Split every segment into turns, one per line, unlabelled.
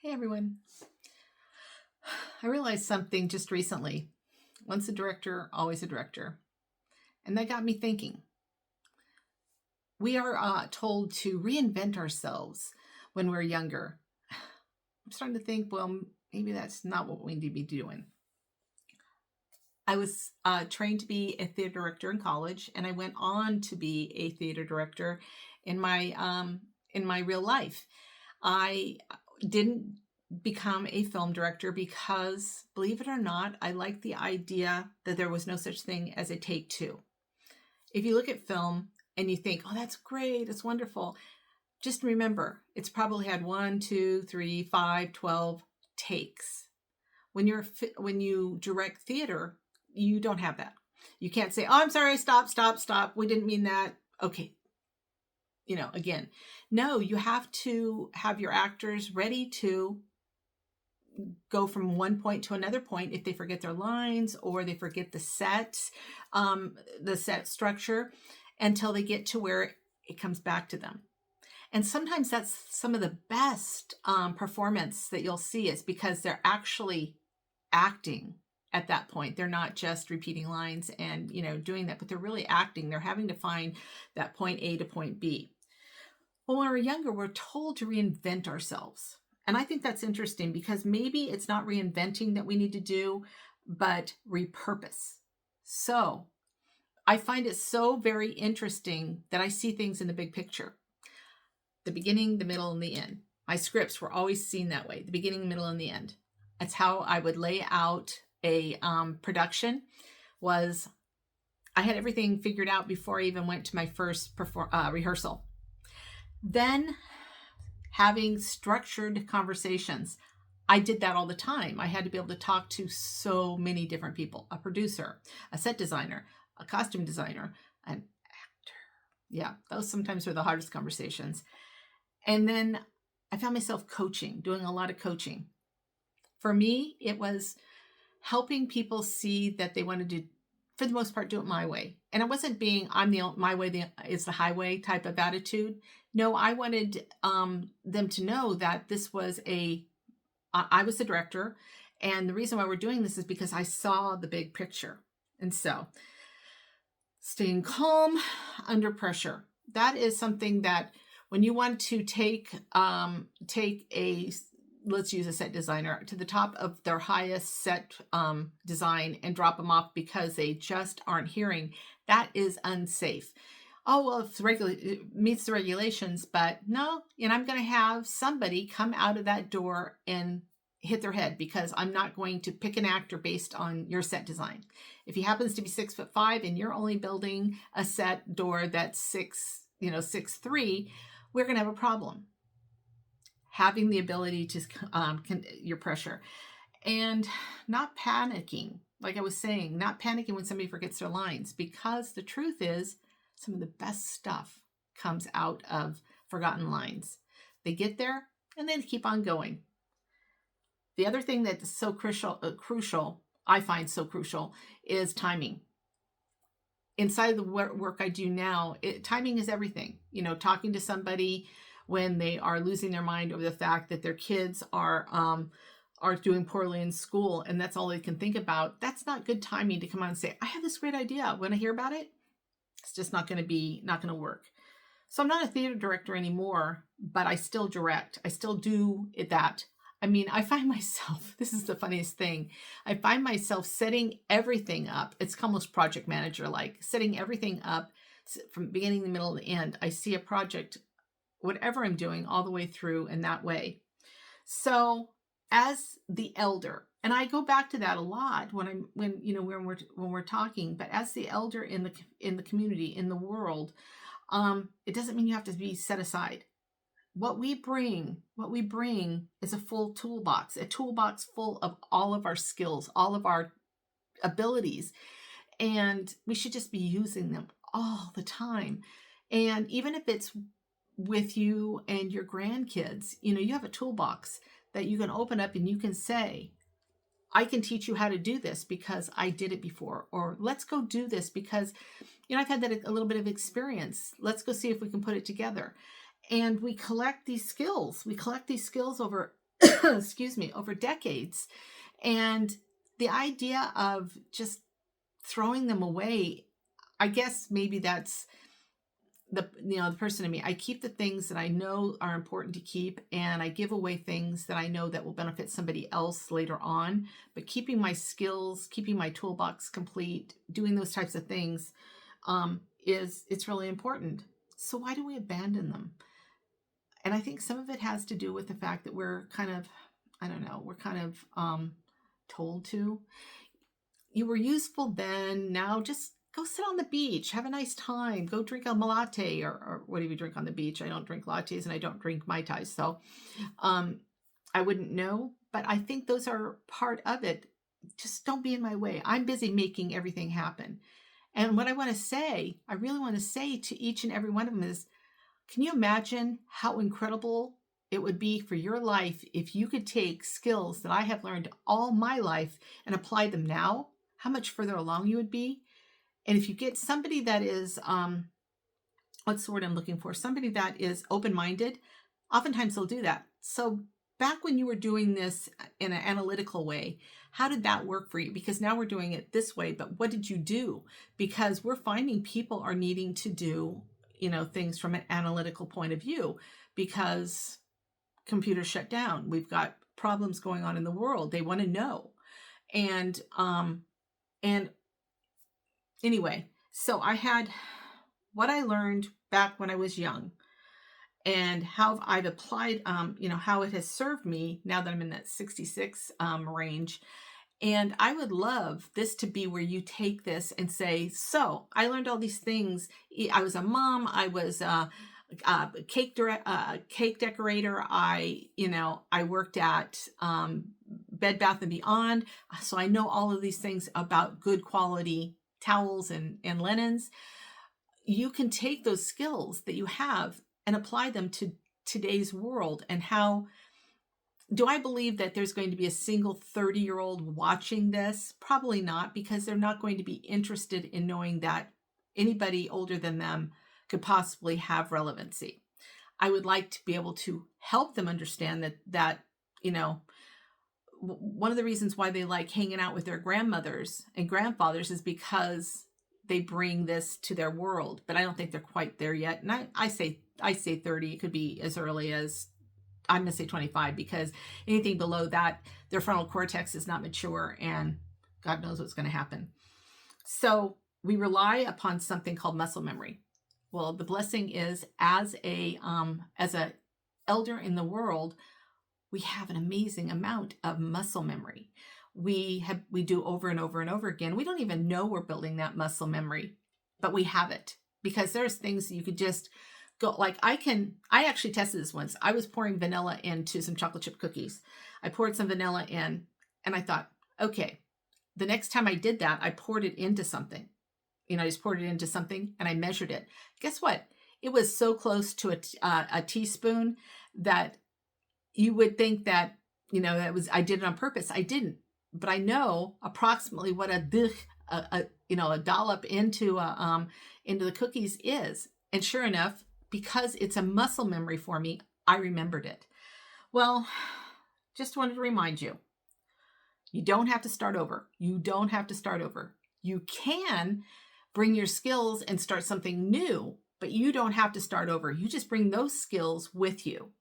Hey everyone. I realized something just recently. Once a director, always a director. And that got me thinking. We are told to reinvent ourselves when we're younger. I'm starting to think, well, maybe that's not what we need to be doing. I was trained to be a theater director in college, and I went on to be a theater director in my real life. I didn't become a film director because, believe it or not, I like the idea that there was no such thing as a take two. If you look at film and you think, oh, that's great, it's wonderful, just remember, it's probably had 1, 2, 3, 5, 12 takes. When you direct theater, you don't have that. You can't say, oh, I'm sorry, stop. We didn't mean that. Okay. Again, no, you have to have your actors ready to go from one point to another point if they forget their lines or they forget the set structure until they get to where it comes back to them. And sometimes that's some of the best performance that you'll see is because they're actually acting at that point. They're not just repeating lines and, doing that, but they're really acting. They're having to find that point A to point B. Well, when we're younger, we're told to reinvent ourselves. And I think that's interesting because maybe it's not reinventing that we need to do, but repurpose. So I find it so very interesting that I see things in the big picture. The beginning, the middle, and the end. My scripts were always seen that way, the beginning, middle, and the end. That's how I would lay out a production. I had everything figured out before I even went to my first rehearsal. Then having structured conversations. I did that all the time. I had to be able to talk to so many different people, a producer, a set designer, a costume designer, an actor. Yeah, those sometimes are the hardest conversations. And then I found myself doing a lot of coaching. For me, it was helping people see that they wanted to, for the most part, do it my way. And it wasn't being, my way is the highway type of attitude. No, I wanted them to know that this was I was the director. And the reason why we're doing this is because I saw the big picture. And so staying calm under pressure. That is something that when you want to take let's use a set designer to the top of their highest set design and drop them off because they just aren't hearing, that is unsafe. Oh, well, it meets the regulations, but no, and I'm going to have somebody come out of that door and hit their head because I'm not going to pick an actor based on your set design. If he happens to be 6'5" and you're only building a set door that's 6'3", we're going to have a problem. Having the ability to your pressure and not panicking, like I was saying, not panicking when somebody forgets their lines, because the truth is some of the best stuff comes out of forgotten lines. They get there and then keep on going. The other thing that's so crucial, I find so crucial, is timing. Inside of the work I do now, timing is everything. Talking to somebody when they are losing their mind over the fact that their kids are doing poorly in school and that's all they can think about, that's not good timing to come on and say, I have this great idea. Want to hear about it? It's just not going to work. So I'm not a theater director anymore, but I still direct. I still do that. I find myself, this is the funniest thing, I find myself setting everything up. It's almost project manager like, setting everything up from beginning, the middle, and the end. I see a project, whatever I'm doing, all the way through in that way. So as the elder, and I go back to that a lot when we're talking, but as the elder in the community, in the world, it doesn't mean you have to be set aside. What we bring is a full toolbox, a toolbox full of all of our skills, all of our abilities, and we should just be using them all the time. And even if it's with you and your grandkids, you have a toolbox that you can open up and you can say, I can teach you how to do this because I did it before, or let's go do this because, I've had that a little bit of experience. Let's go see if we can put it together. And we collect these skills. We collect these skills over excuse me, over decades. And the idea of just throwing them away, I guess maybe that's the person in me. I keep the things that I know are important to keep, and I give away things that I know that will benefit somebody else later on. But keeping my skills, keeping my toolbox complete, doing those types of things, is it's really important. So why do we abandon them? And I think some of it has to do with the fact that we're kind of, I don't know, we're kind of told to. You were useful then, now just go sit on the beach, have a nice time, go drink a latte, or what do you drink on the beach? I don't drink lattes and I don't drink Mai Tais. So I wouldn't know, but I think those are part of it. Just don't be in my way. I'm busy making everything happen. And what I want to say, I really want to say to each and every one of them is, can you imagine how incredible it would be for your life if you could take skills that I have learned all my life and apply them now? How much further along you would be? And if you get somebody that is, what's the word I'm looking for? Somebody that is open-minded, oftentimes they'll do that. So back when you were doing this in an analytical way, how did that work for you? Because now we're doing it this way, but what did you do? Because we're finding people are needing to do, things from an analytical point of view, because computers shut down. We've got problems going on in the world. They want to know. And anyway, so I had what I learned back when I was young and how I've applied, how it has served me now that I'm in that 66 range. And I would love this to be where you take this and say, so I learned all these things. I was a mom. I was a cake decorator. I worked at Bed Bath & Beyond. So I know all of these things about good quality towels and linens. You can take those skills that you have and apply them to today's world. And how do I believe that there's going to be a single 30-year-old watching this? Probably not, because they're not going to be interested in knowing that anybody older than them could possibly have relevancy. I would like to be able to help them understand that one of the reasons why they like hanging out with their grandmothers and grandfathers is because they bring this to their world. But I don't think they're quite there yet. And I say 30. It could be as early as, I'm going to say 25, because anything below that, their frontal cortex is not mature, and God knows what's going to happen. So we rely upon something called muscle memory. Well, the blessing is, as a elder in the world, we have an amazing amount of muscle memory. We do over and over and over again. We don't even know we're building that muscle memory, but we have it, because there's things that you could just go, like I actually tested this once. I was pouring vanilla into some chocolate chip cookies. I poured some vanilla in, and I thought, okay, the next time I did that, I poured it into something. I just poured it into something and I measured it. Guess what? It was so close to a teaspoon that you would think that, I did it on purpose. I didn't, but I know approximately what a dollop into the cookies is. And sure enough, because it's a muscle memory for me, I remembered it. Well, just wanted to remind you, you don't have to start over. You don't have to start over. You can bring your skills and start something new, but you don't have to start over. You just bring those skills with you.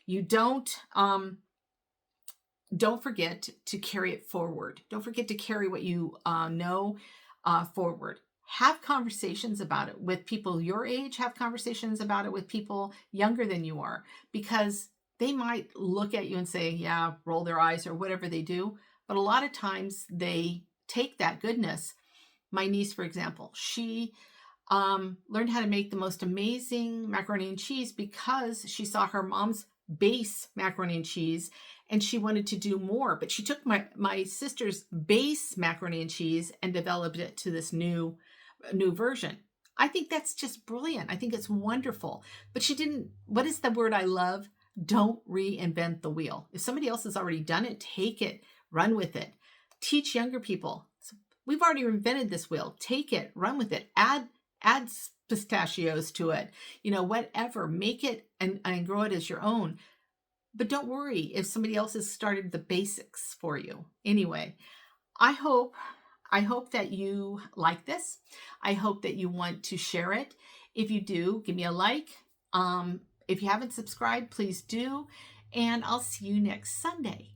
You don't forget to carry it forward. Don't forget to carry what you know forward. Have conversations about it with people your age. Have conversations about it with people younger than you are, because they might look at you and say, yeah, roll their eyes or whatever they do. But a lot of times they take that goodness. My niece, for example, she learned how to make the most amazing macaroni and cheese because she saw her mom's base macaroni and cheese and she wanted to do more. But she took my sister's base macaroni and cheese and developed it to this new version. I think that's just brilliant. I think it's wonderful. But she didn't, what is the word I love? Don't reinvent the wheel. If somebody else has already done it, take it, run with it. Teach younger people. We've already invented this wheel. Take it, run with it. Add pistachios to it. Whatever. Make it and grow it as your own. But don't worry if somebody else has started the basics for you. Anyway, I hope I hope that you like this. I hope that you want to share it. If you do, give me a like. If you haven't subscribed, please do. And I'll see you next Sunday.